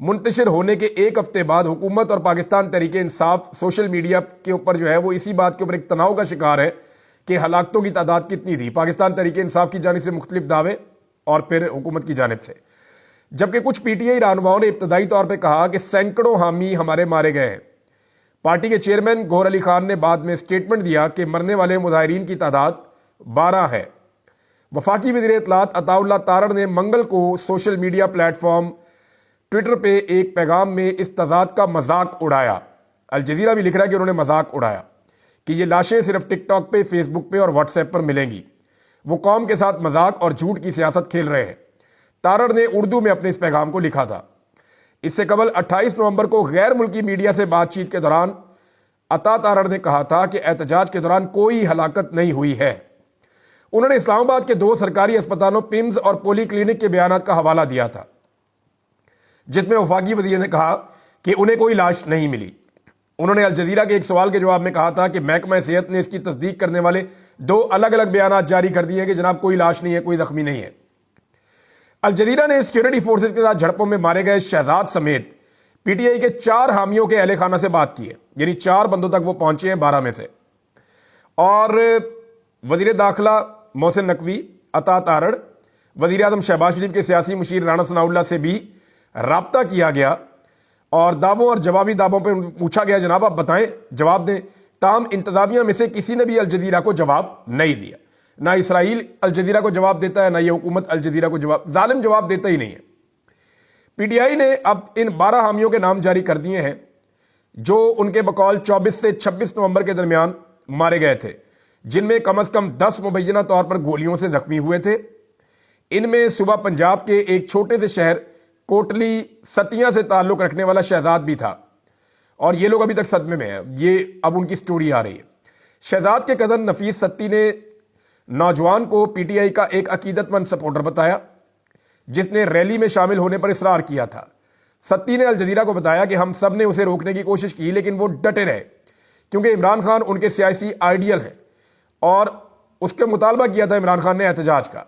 منتشر ہونے کے ایک ہفتے بعد حکومت اور پاکستان تحریک انصاف سوشل میڈیا کے اوپر جو ہے وہ اسی بات کے اوپر ایک تناؤ کا شکار ہے کہ ہلاکتوں کی تعداد کتنی تھی، پاکستان تحریک انصاف کی جانب سے مختلف دعوے اور پھر حکومت کی جانب سے، جبکہ کچھ پی ٹی آئی رہنماؤں نے ابتدائی طور پہ کہا کہ سینکڑوں حامی ہمارے مارے گئے ہیں۔ پارٹی کے چیئرمین گوہر علی خان نے بعد میں اسٹیٹمنٹ دیا کہ مرنے والے مظاہرین کی تعداد 12 ہے۔ وفاقی وزیر اطلاعات عطا اللہ تارڑ نے منگل کو social media plate form Twitter پہ ایک پیغام میں اس تضاد کا مذاق اڑایا۔ الجزیرہ بھی لکھ رہا ہے کہ انہوں نے مذاق اڑایا کہ یہ لاشیں صرف ٹک ٹاک پہ، فیس بک پہ اور واٹس ایپ پر ملیں گی، وہ قوم کے ساتھ مذاق اور جھوٹ کی سیاست کھیل رہے ہیں۔ تارڑ نے اردو میں اپنے اس پیغام کو لکھا تھا۔ اس سے قبل 28 نومبر کو غیر ملکی میڈیا سے بات چیت کے دوران عطا تارڑ نے کہا تھا کہ احتجاج کے دوران کوئی ہلاکت نہیں ہوئی ہے۔ انہوں نے اسلام آباد کے 2 سرکاری اسپتالوں پمز اور پولی کلینک کے بیانات کا حوالہ دیا تھا، جس میں وفاقی وزیر نے کہا کہ انہیں کوئی لاش نہیں ملی۔ انہوں نے الجزیرہ کے ایک سوال کے جواب میں کہا تھا کہ محکمہ صحت نے اس کی تصدیق کرنے والے 2 الگ الگ بیانات جاری کر دیے ہیں کہ جناب کوئی لاش نہیں ہے، کوئی زخمی نہیں ہے۔ الجزیرہ نے سیکیورٹی فورسز کے ساتھ جھڑپوں میں مارے گئے شہزاد سمیت پی ٹی آئی کے 4 حامیوں کے اہل خانہ سے بات کی ہے، یعنی 4 بندوں تک وہ پہنچے ہیں 12 میں سے، اور وزیر داخلہ محسن نقوی، عطا تارڑ، وزیر اعظم شہباز شریف کے سیاسی مشیر رانا ثناء اللہ سے بھی رابطہ کیا گیا اور دعووں اور جوابی دعووں پہ پوچھا گیا جناب آپ بتائیں، جواب دیں۔ تاہم انتظامیہ میں سے کسی نے بھی الجزیرہ کو جواب نہیں دیا، نہ اسرائیل الجزیرہ کو جواب دیتا ہے، نہ یہ حکومت الجزیرہ کو ظالم جواب دیتا ہی نہیں ہے۔ پی ٹی آئی نے اب ان 12 حامیوں کے نام جاری کر دیے ہیں جو ان کے بقول 24 سے 26 نومبر کے درمیان مارے گئے تھے، جن میں کم از کم 10 مبینہ طور پر گولیوں سے زخمی ہوئے تھے۔ ان میں صوبہ پنجاب کے ایک چھوٹے سے شہر کوٹلی ستیاں سے تعلق رکھنے والا شہزاد بھی تھا، اور یہ لوگ ابھی تک صدمے میں ہیں۔ یہ اب ان کی سٹوری آ رہی ہے۔ شہزاد کے کزن نفیس ستی نے نوجوان کو پی ٹی آئی کا ایک عقیدت مند سپورٹر بتایا جس نے ریلی میں شامل ہونے پر اصرار کیا تھا۔ ستی نے الجزیرہ کو بتایا کہ ہم سب نے اسے روکنے کی کوشش کی لیکن وہ ڈٹے رہے کیونکہ عمران خان ان کے سیاسی آئیڈیل ہیں اور اس کے مطالبہ کیا تھا عمران خان نے احتجاج کا۔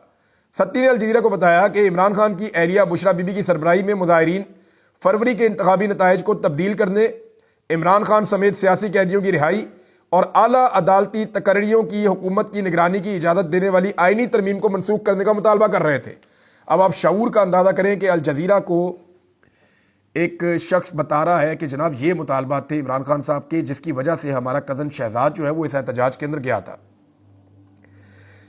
ستی نے الجزیرہ کو بتایا کہ عمران خان کی اہلیہ بشرا بی بی کی سربراہی میں مظاہرین فروری کے انتخابی نتائج کو تبدیل کرنے، عمران خان سمیت سیاسی قیدیوں کی رہائی اور اعلیٰ عدالتی تقرریوں کی حکومت کی نگرانی کی اجازت دینے والی آئینی ترمیم کو منسوخ کرنے کا مطالبہ کر رہے تھے۔ اب آپ شعور کا اندازہ کریں کہ الجزیرہ کو ایک شخص بتا رہا ہے کہ جناب یہ مطالبات تھے عمران خان صاحب کے، جس کی وجہ سے ہمارا کزن شہزاد جو ہے وہ اس احتجاج کے اندر گیا تھا۔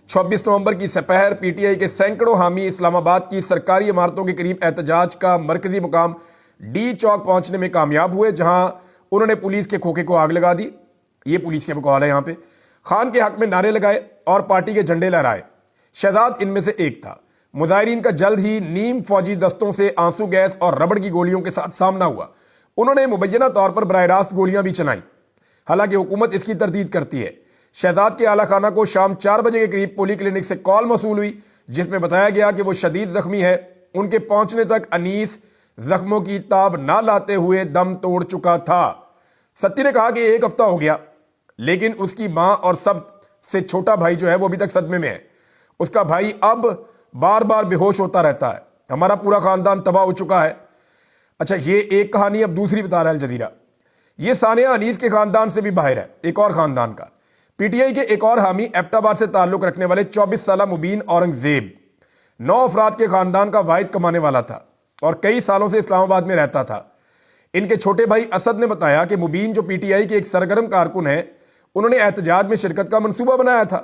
26 نومبر کی سپہر پی ٹی آئی کے سینکڑوں حامی اسلام آباد کی سرکاری عمارتوں کے قریب احتجاج کا مرکزی مقام ڈی چوک پہنچنے میں کامیاب ہوئے، جہاں انہوں نے پولیس کے کھوکے کو آگ لگا دی۔ یہ پولیس کے بقول ہے یہاں پہ، خان کے حق میں نعرے لگائے اور پارٹی کے جھنڈے لہرائے۔ شہزاد ان میں سے ایک تھا۔ مظاہرین کا جلد ہی نیم فوجی دستوں سے آنسو گیس اور ربڑ کی گولیوں کے ساتھ سامنا ہوا۔ انہوں نے مبینہ طور پر براہ راست گولیاں بھی چلائیں، حالانکہ حکومت اس کی تردید کرتی ہے۔ شہزاد کے اعلیٰ خانہ کو شام 4 بجے کے قریب پولی کلینک سے کال موصول ہوئی جس میں بتایا گیا کہ وہ شدید زخمی ہے۔ ان کے پہنچنے تک انیس زخموں کی تاب نہ لاتے ہوئے دم توڑ چکا تھا۔ ستی نے کہا کہ 1 ہفتہ ہو گیا لیکن اس کی ماں اور سب سے چھوٹا بھائی جو ہے وہ ابھی تک صدمے میں ہے۔ اس کا بھائی اب بار بار بے ہوش ہوتا رہتا ہے۔ ہمارا پورا خاندان تباہ ہو چکا ہے۔ اچھا، یہ ایک کہانی، اب دوسری بتا رہا ہے الجزیرہ۔ یہ ثانیہ انیس کے خاندان سے بھی باہر ہے، ایک اور خاندان کا۔ پی ٹی آئی کے ایک اور حامی ایبٹ آباد سے تعلق رکھنے والے 24 سالہ مبین اورنگزیب 9 افراد کے خاندان کا واحد کمانے والا تھا اور کئی سالوں سے اسلام آباد میں رہتا تھا۔ ان کے چھوٹے بھائی اسد نے بتایا کہ مبین جو پی ٹی آئی کے ایک سرگرم کارکن ہیں، انہوں نے احتجاج میں شرکت کا منصوبہ بنایا تھا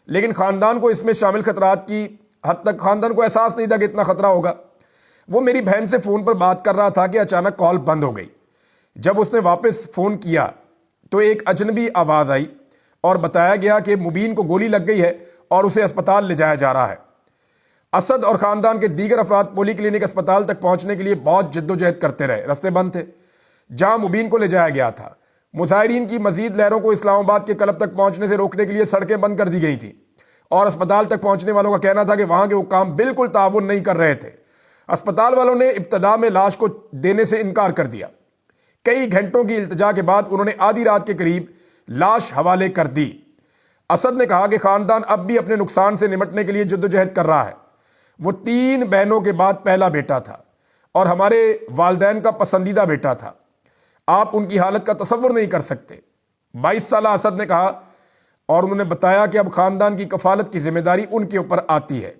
لیکن خاندان کو اس میں شامل خطرات کی حد تک خاندان کو احساس نہیں تھا کہ اتنا خطرہ ہوگا۔ وہ میری بہن سے فون پر بات کر رہا تھا کہ اچانک کال بند ہو گئی۔ جب اس نے واپس فون کیا تو ایک اجنبی آواز آئی اور بتایا گیا کہ مبین کو گولی لگ گئی ہے اور اسے اسپتال لے جایا جا رہا ہے۔ اسد اور خاندان کے دیگر افراد پولی کلینک اسپتال تک پہنچنے کے لیے بہت جدوجہد کرتے رہے، راستے بند تھے جہاں مبین کو لے جایا گیا تھا۔ مظاہرین کی مزید لہروں کو اسلام آباد کے کلب تک پہنچنے سے روکنے کے لیے سڑکیں بند کر دی گئی تھیں اور اسپتال تک پہنچنے والوں کا کہنا تھا کہ وہاں کے حکام بالکل تعاون نہیں کر رہے تھے۔ اسپتال والوں نے ابتدا میں لاش کو دینے سے انکار کر دیا۔ کئی گھنٹوں کی التجا کے بعد انہوں نے آدھی رات کے قریب لاش حوالے کر دی۔ اسد نے کہا کہ خاندان اب بھی اپنے نقصان سے نمٹنے کے لیے جدوجہد کر رہا ہے۔ وہ 3 بہنوں کے بعد پہلا بیٹا تھا اور ہمارے والدین کا پسندیدہ بیٹا تھا. آپ ان کی حالت کا تصور نہیں کر سکتے. 22 سالہ اسد نے کہا اور انہوں نے بتایا کہ اب خاندان کی کفالت کی ذمہ داری ان کے اوپر آتی ہے.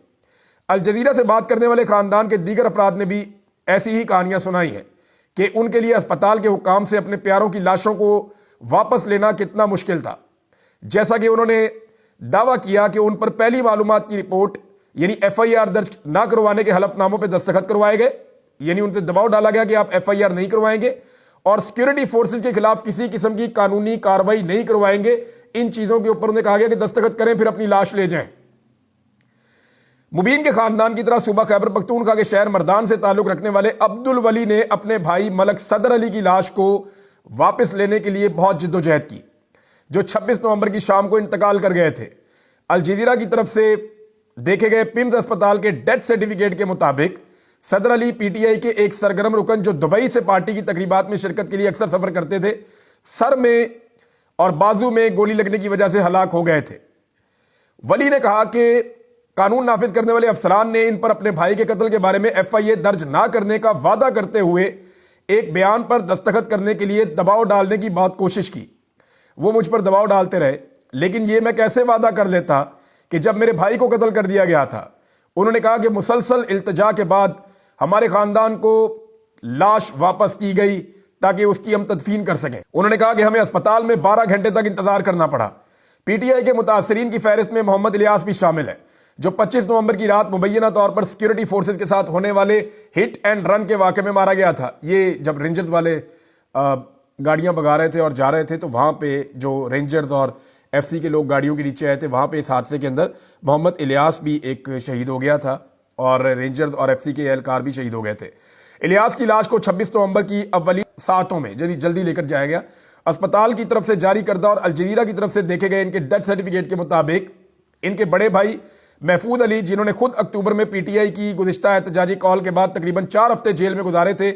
الجزیرہ سے بات کرنے والے خاندان کے دیگر افراد نے بھی ایسی ہی کہانیاں سنائی ہیں کہ ان کے لیے اسپتال کے حکام سے اپنے پیاروں کی لاشوں کو واپس لینا کتنا مشکل تھا. جیسا کہ انہوں نے دعویٰ کیا کہ ان پر پہلی معلومات کی رپورٹ یعنی FIR درج نہ کروانے کے حلف ناموں پہ دستخط کروائے گئے، یعنی ان سے دباؤ ڈالا گیا کہ آپ FIR نہیں کروائیں گے اور سیکیورٹی فورسز کے خلاف کسی قسم کی قانونی کارروائی نہیں کروائیں گے. ان چیزوں کے اوپر انہیں کہا گیا کہ دستخط کریں پھر اپنی لاش لے جائیں. مبین کے خاندان کی طرح صوبہ خیبر پختونخوا کے شہر مردان سے تعلق رکھنے والے عبد الولی نے اپنے بھائی ملک صدر علی کی لاش کو واپس لینے کے لیے بہت جدوجہد کی، جو 26 نومبر کی شام کو انتقال کر گئے تھے. الجزیرہ کی طرف سے دیکھے گئے پمز اسپتال کے ڈیتھ سرٹیفکیٹ کے مطابق صدر علی PTI کے ایک سرگرم رکن جو دبئی سے پارٹی کی تقریبات میں شرکت کے لیے اکثر سفر کرتے تھے، سر میں اور بازو میں گولی لگنے کی وجہ سے ہلاک ہو گئے تھے. ولی نے کہا کہ قانون نافذ کرنے والے افسران نے ان پر اپنے بھائی کے قتل کے بارے میں FIA درج نہ کرنے کا وعدہ کرتے ہوئے ایک بیان پر دستخط کرنے کے لیے دباؤ ڈالنے کی بہت کوشش کی. وہ مجھ پر دباؤ ڈالتے رہے، لیکن یہ میں کیسے وعدہ کر لیتا کہ جب میرے بھائی کو قتل کر دیا گیا تھا. انہوں نے کہا کہ مسلسل التجا کے بعد ہمارے خاندان کو لاش واپس کی گئی تاکہ اس کی ہم تدفین کر سکیں. انہوں نے کہا کہ ہمیں اسپتال میں 12 گھنٹے تک انتظار کرنا پڑا. PTI کے متاثرین کی فہرست میں محمد الیاس بھی شامل ہے، جو 25 نومبر کی رات مبینہ طور پر سیکیورٹی فورسز کے ساتھ ہونے والے ہٹ اینڈ رن کے واقعے میں مارا گیا تھا. یہ جب رینجرز والے گاڑیاں بگا رہے تھے اور جا رہے تھے تو وہاں پہ جو رینجرز اور FC کے لوگ گاڑیوں کے نیچے آئے تھے، وہاں پہ اس حادثے کے اندر محمد الیاس بھی ایک شہید ہو گیا تھا اور رینجرز اور FC کے اہلکار بھی شہید ہو گئے تھے. الیاس کی لاش کو 26 نومبر کی اولی ساعتوں میں جلدی لے کر جایا گیا. اسپتال کی طرف سے جاری کردہ اور الجزیرہ کی طرف سے دیکھے گئے ان کے ڈیتھ سرٹیفکیٹ کے مطابق ان کے بڑے بھائی محفوظ علی، جنہوں نے خود اکتوبر میں PTI کی گزشتہ احتجاجی کال کے بعد تقریباً 4 ہفتے جیل میں گزارے تھے،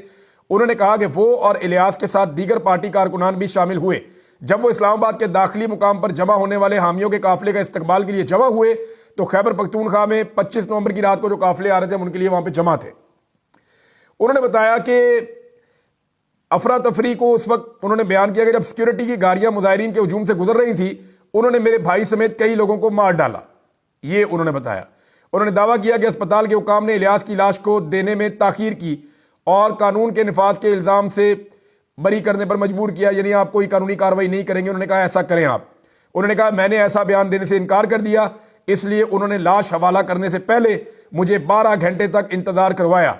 انہوں نے کہا کہ وہ اور الیاس کے ساتھ دیگر پارٹی کارکنان بھی شامل ہوئے. جب وہ اسلام آباد کے داخلی مقام پر جمع ہونے والے حامیوں کے قافلے کا استقبال کے لیے جمع ہوئے تو خیبر پختونخوا میں 25 نومبر کی رات کو جو قافلے آ رہے تھے ہم ان کے لیے وہاں پہ جمع تھے. انہوں نے بتایا کہ افراتفری کو اس وقت انہوں نے بیان کیا کہ جب سیکیورٹی کی گاڑیاں مظاہرین کے ہجوم سے گزر رہی تھی، انہوں نے میرے بھائی سمیت کئی لوگوں کو مار ڈالا. یہ انہوں نے بتایا. انہوں نے دعویٰ کیا کہ اسپتال کے حکام نے الیاس کی لاش کو دینے میں تاخیر کی اور قانون کے نفاذ کے الزام سے بری کرنے پر مجبور کیا، یعنی آپ کوئی قانونی کارروائی نہیں کریں گے. انہوں نے کہا ایسا کریں آپ. انہوں نے کہا میں نے ایسا بیان دینے سے انکار کر دیا، اس لیے انہوں نے لاش حوالہ کرنے سے پہلے مجھے 12 گھنٹے تک انتظار کروایا.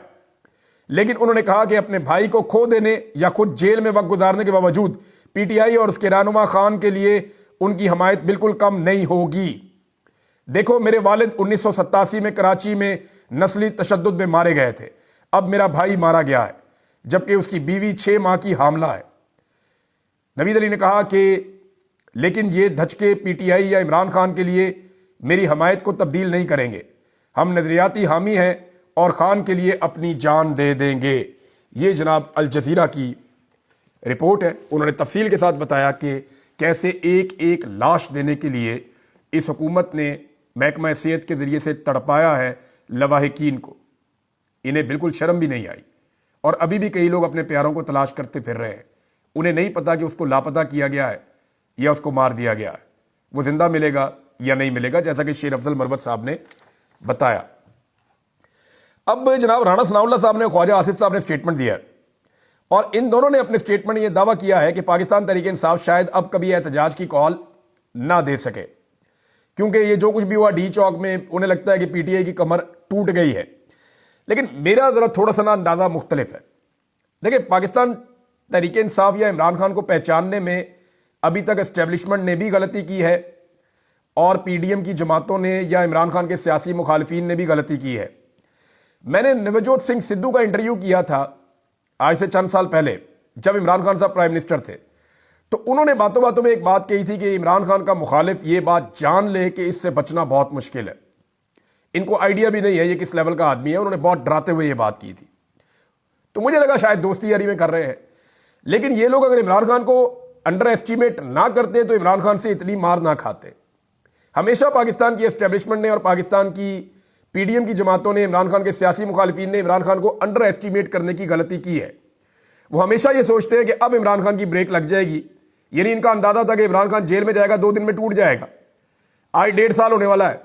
لیکن انہوں نے کہا کہ اپنے بھائی کو کھو دینے یا خود جیل میں وقت گزارنے کے باوجود PTI اور اس کے رہنما خان کے لیے ان کی حمایت بالکل کم نہیں ہوگی. دیکھو میرے والد 1987 میں کراچی میں نسلی تشدد میں مارے گئے تھے، اب میرا بھائی مارا گیا ہے جبکہ اس کی بیوی 6 ماہ کی حاملہ ہے. نوید علی نے کہا کہ لیکن یہ دھچکے PTI یا عمران خان کے لیے میری حمایت کو تبدیل نہیں کریں گے. ہم نظریاتی حامی ہیں اور خان کے لیے اپنی جان دے دیں گے. یہ جناب الجزیرہ کی رپورٹ ہے. انہوں نے تفصیل کے ساتھ بتایا کہ کیسے ایک ایک لاش دینے کے لیے اس حکومت نے محکمہ صحت کے ذریعے سے تڑپایا ہے لواحقین کو. انہیں بالکل شرم بھی نہیں آئی اور ابھی بھی کئی لوگ اپنے پیاروں کو تلاش کرتے پھر رہے ہیں. انہیں نہیں پتا کہ اس کو لاپتہ کیا گیا ہے یا اس کو مار دیا گیا ہے. وہ زندہ ملے گا یا نہیں ملے گا، جیسا کہ شیر افضل مروت صاحب نے بتایا. اب جناب رانا ثناء اللہ صاحب نے خواجہ آصف صاحب نے سٹیٹمنٹ دیا ہے اور ان دونوں نے اپنے سٹیٹمنٹ یہ دعویٰ کیا ہے کہ پاکستان تحریک انصاف شاید اب کبھی احتجاج کی کال نہ دے سکے، کیونکہ یہ جو کچھ بھی ہوا ڈی چوک میں انہیں لگتا ہے کہ PTI کی کمر ٹوٹ گئی ہے. لیکن میرا ذرا تھوڑا سا اندازہ مختلف ہے. دیکھیں پاکستان تحریک انصاف یا عمران خان کو پہچاننے میں ابھی تک اسٹیبلشمنٹ نے بھی غلطی کی ہے اور PDM کی جماعتوں نے یا عمران خان کے سیاسی مخالفین نے بھی غلطی کی ہے. میں نے نوجوت سنگھ سدھو کا انٹرویو کیا تھا آج سے چند سال پہلے جب عمران خان صاحب پرائم منسٹر تھے، تو انہوں نے باتوں باتوں میں ایک بات کہی تھی کہ عمران خان کا مخالف یہ بات جان لے کہ اس سے بچنا بہت مشکل ہے. ان کو آئیڈیا بھی نہیں ہے یہ کس لیول کا آدمی ہے. انہوں نے بہت ڈراتے ہوئے یہ بات کی تھی. تو مجھے لگا شاید دوستی یاری میں کر رہے ہیں، لیکن یہ لوگ اگر عمران خان کو انڈر ایسٹیمیٹ نہ کرتے تو عمران خان سے اتنی مار نہ کھاتے. ہمیشہ پاکستان کی اسٹیبلشمنٹ نے اور پاکستان کی پی ڈی ایم کی جماعتوں نے، عمران خان کے سیاسی مخالفین نے عمران خان کو انڈر ایسٹیمیٹ کرنے کی غلطی کی ہے۔ وہ ہمیشہ یہ سوچتے ہیں کہ اب عمران خان کی بریک لگ جائے گی، یعنی ان کا اندازہ تھا کہ عمران خان جیل میں جائے گا 2 دن میں ٹوٹ جائے گا۔ آج 1.5 سال ہونے والا ہے،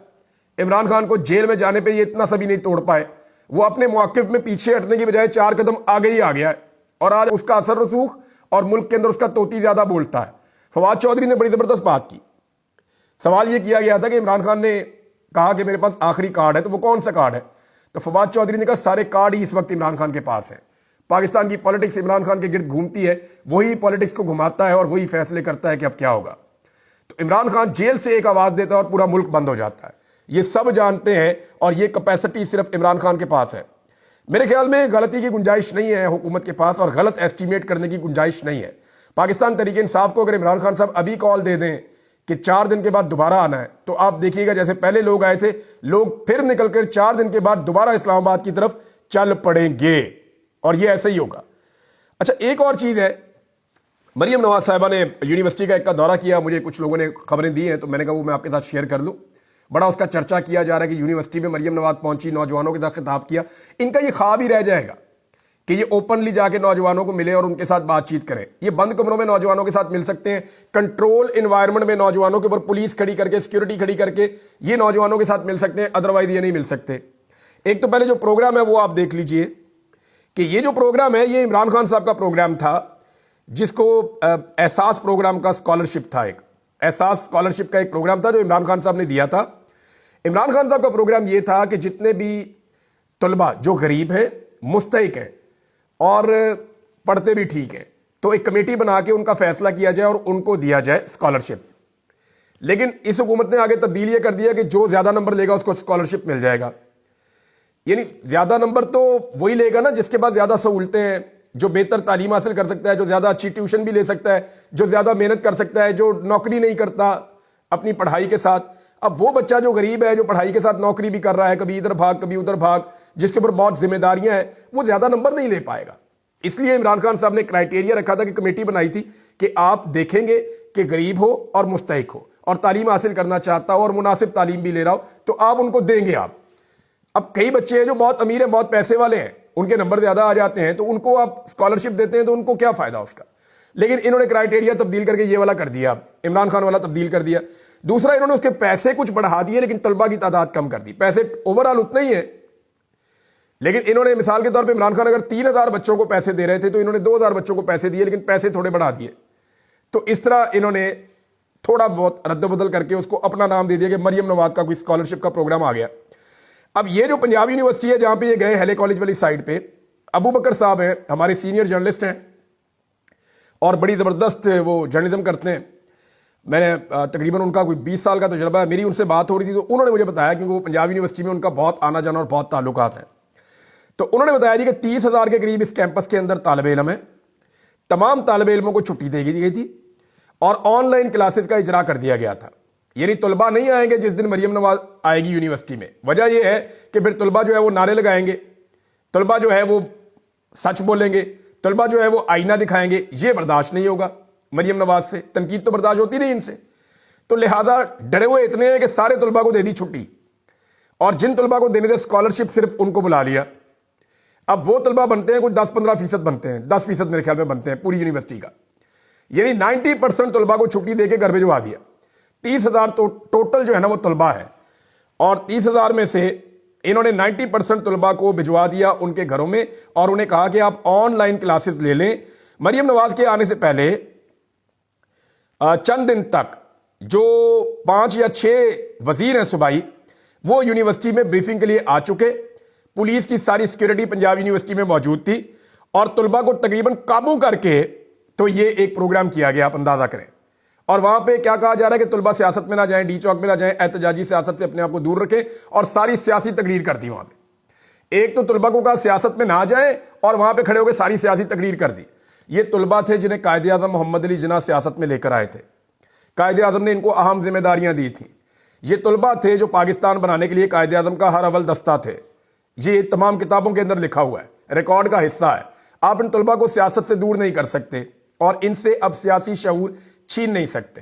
عمران خان کو جیل میں جانے پہ یہ اتنا سبھی نہیں توڑ پائے۔ وہ اپنے موقف میں پیچھے ہٹنے کی بجائے 4 قدم آگے ہی آ گیا ہے، اور آج اس کا اثر رسوخ اور ملک کے اندر اس کا طوطی زیادہ بولتا ہے۔ فواد چودھری نے بڑی زبردست بات کی۔ سوال یہ کیا گیا تھا کہ عمران خان نے کہا کہ میرے پاس آخری کارڈ ہے، تو وہ کون سا کارڈ ہے؟ تو فواد چودھری نے کہا سارے کارڈ ہی اس وقت عمران خان کے پاس ہیں۔ پاکستان کی پولیٹکس عمران خان کے گرد گھومتی ہے، وہی پولیٹکس کو گھماتا ہے اور وہی فیصلے کرتا ہے کہ اب کیا ہوگا۔ تو عمران خان جیل سے ایک آواز دیتا ہے اور پورا ملک بند ہو جاتا ہے، یہ سب جانتے ہیں، اور یہ کیپیسٹی صرف عمران خان کے پاس ہے۔ میرے خیال میں غلطی کی گنجائش نہیں ہے حکومت کے پاس، اور غلط ایسٹیمیٹ کرنے کی گنجائش نہیں ہے۔ پاکستان تحریک انصاف کو اگر عمران خان صاحب ابھی کال دے دیں کہ 4 دن کے بعد دوبارہ آنا ہے، تو آپ دیکھیے گا جیسے پہلے لوگ آئے تھے، لوگ پھر نکل کر 4 دن کے بعد دوبارہ اسلام آباد کی طرف چل پڑیں گے، اور یہ ایسے ہی ہوگا۔ اچھا، ایک اور چیز ہے، مریم نواز صاحبہ نے یونیورسٹی کا ایک کا دورہ کیا، مجھے کچھ لوگوں نے خبریں دی ہیں تو میں نے کہا وہ میں آپ کے ساتھ شیئر کر لوں۔ بڑا اس کا چرچا کیا جا رہا ہے کہ یونیورسٹی میں مریم نواز پہنچی، نوجوانوں کے ساتھ خطاب کیا۔ ان کا یہ خواب ہی رہ جائے گا کہ یہ اوپنلی جا کے نوجوانوں کو ملے اور ان کے ساتھ بات چیت کریں۔ یہ بند کمروں میں نوجوانوں کے ساتھ مل سکتے ہیں، کنٹرول انوائرمنٹ میں نوجوانوں کے اوپر پولیس کھڑی کر کے، سیکورٹی کھڑی کر کے یہ نوجوانوں کے ساتھ مل سکتے ہیں، ادروائز یہ نہیں مل سکتے۔ ایک تو پہلے جو پروگرام ہے وہ آپ دیکھ لیجئے کہ یہ جو پروگرام ہے یہ عمران خان صاحب کا پروگرام تھا، جس کو احساس پروگرام کا اسکالرشپ تھا، ایک احساس اسکالرشپ کا ایک پروگرام تھا جو عمران خان صاحب نے دیا تھا۔ عمران خان صاحب کا پروگرام یہ تھا کہ جتنے بھی طلبہ جو غریب ہیں، مستحق ہیں اور پڑھتے بھی ٹھیک ہیں، تو ایک کمیٹی بنا کے ان کا فیصلہ کیا جائے اور ان کو دیا جائے اسکالرشپ۔ لیکن اس حکومت نے آگے تبدیل یہ کر دیا کہ جو زیادہ نمبر لے گا اس کو اسکالرشپ مل جائے گا۔ یعنی زیادہ نمبر تو وہی لے گا نا جس کے بعد زیادہ سہولتیں ہیں، جو بہتر تعلیم حاصل کر سکتا ہے، جو زیادہ اچھی ٹیوشن بھی لے سکتا ہے، جو زیادہ محنت کر سکتا ہے، جو نوکری نہیں کرتا اپنی پڑھائی کے ساتھ۔ اب وہ بچہ جو غریب ہے، جو پڑھائی کے ساتھ نوکری بھی کر رہا ہے، کبھی ادھر بھاگ کبھی ادھر بھاگ، جس کے اوپر بہت ذمہ داریاں ہیں، وہ زیادہ نمبر نہیں لے پائے گا۔ اس لیے عمران خان صاحب نے کرائٹیریا رکھا تھا کہ کمیٹی بنائی تھی کہ آپ دیکھیں گے کہ غریب ہو اور مستحق ہو اور تعلیم حاصل کرنا چاہتا ہو اور مناسب تعلیم بھی لے رہا ہو تو آپ ان کو دیں گے۔ آپ اب کئی بچے ہیں جو بہت امیر ہیں، بہت پیسے والے ہیں، ان کے نمبر زیادہ آ جاتے ہیں، تو ان کو آپ اسکالرشپ دیتے ہیں تو ان کو کیا فائدہ اس کا؟ لیکن انہوں نے کرائٹیریا تبدیل کر کے یہ والا کر دیا، عمران خان والا تبدیل کر دیا۔ دوسرا، انہوں نے اس کے پیسے کچھ بڑھا دیے لیکن طلبہ کی تعداد کم کر دی۔ پیسے اوورآل اتنا ہی ہے، لیکن انہوں نے مثال کے طور پہ عمران خان اگر 3000 بچوں کو پیسے دے رہے تھے تو انہوں نے 2000 بچوں کو پیسے دیے، لیکن پیسے تھوڑے بڑھا دیے۔ تو اس طرح انہوں نے تھوڑا بہت رد و بدل کر کے اس کو اپنا نام دے دیا کہ مریم نواز کا کوئی اسکالرشپ کا پروگرام آ گیا۔ اب یہ جو پنجاب یونیورسٹی ہے جہاں پہ یہ گئے ہیلے کالج والی سائڈ پہ، ابو بکر صاحب ہیں، ہمارے سینئر جرنلسٹ ہیں اور بڑی زبردست وہ جرنلزم کرتے ہیں۔ میں نے تقریباً ان کا کوئی 20 سال کا تجربہ ہے، میری ان سے بات ہو رہی تھی تو انہوں نے مجھے بتایا کہ وہ پنجاب یونیورسٹی میں ان کا بہت آنا جانا اور بہت تعلقات ہیں۔ تو انہوں نے بتایا جی کہ 30,000 کے قریب اس کیمپس کے اندر طالب علم ہیں، تمام طالب علموں کو چھٹی دے دی گئی تھی اور آن لائن کلاسز کا اجرا کر دیا گیا تھا۔ یعنی طلبہ نہیں آئیں گے جس دن مریم نواز آئے گی یونیورسٹی میں۔ وجہ یہ ہے کہ پھر طلبہ جو ہے وہ نعرے لگائیں گے، طلبہ جو ہے وہ سچ بولیں گے، طلبہ جو ہے وہ آئینہ دکھائیں گے، یہ برداشت نہیں ہوگا مریم نواز سے، تنقید تو برداشت ہوتی نہیں ان سے۔ تو لہذا ڈرے ہوئے اتنے ہیں کہ سارے طلبہ کو دے دی چھٹی، اور جن طلبہ کو دینے تھے اسکالرشپ صرف ان کو بلا لیا۔ اب وہ طلبہ بنتے ہیں کچھ 10-15% بنتے ہیں، 10% میرے خیال میں بنتے ہیں پوری یونیورسٹی کا، یعنی 90% طلبہ کو چھٹی دے کے گھر بھجوا دیا۔ 30,000 تو ٹوٹل جو ہے نا وہ طلبہ ہے، اور 30,000 میں سے انہوں نے 90% طلبہ کو بھجوا دیا ان کے گھروں میں، اور انہیں کہا کہ آپ آن لائن کلاسز لے لیں۔ مریم نواز کے آنے سے پہلے چند دن تک جو 5 یا 6 وزیر ہیں صوبائی، وہ یونیورسٹی میں بریفنگ کے لیے آ چکے۔ پولیس کی ساری سیکیورٹی پنجاب یونیورسٹی میں موجود تھی اور طلبہ کو تقریباً قابو کر کے تو یہ ایک پروگرام کیا گیا، آپ اندازہ کریں۔ اور وہاں پہ کیا کہا جا رہا ہے کہ طلبہ سیاست میں نہ جائیں، ڈی چوک میں نہ جائیں، احتجاجی سیاست سے اپنے آپ کو دور رکھیں، اور ساری سیاسی تقریر کر دی وہاں پہ۔ ایک تو طلبہ کو کہا سیاست میں نہ جائیں، اور وہاں پہ کھڑے ہو کے ساری سیاسی تقریر کر دی۔ یہ طلبہ تھے جنہیں قائد اعظم محمد علی جناح سیاست میں لے کر آئے تھے، قائد اعظم نے ان کو اہم ذمہ داریاں دی تھیں۔ یہ طلبہ تھے جو پاکستان بنانے کے لیے قائد اعظم کا ہر اول دستہ تھے، یہ تمام کتابوں کے اندر لکھا ہوا ہے، ریکارڈ کا حصہ ہے۔ آپ ان طلبہ کو سیاست سے دور نہیں کر سکتے اور ان سے اب سیاسی شعور چھین نہیں سکتے۔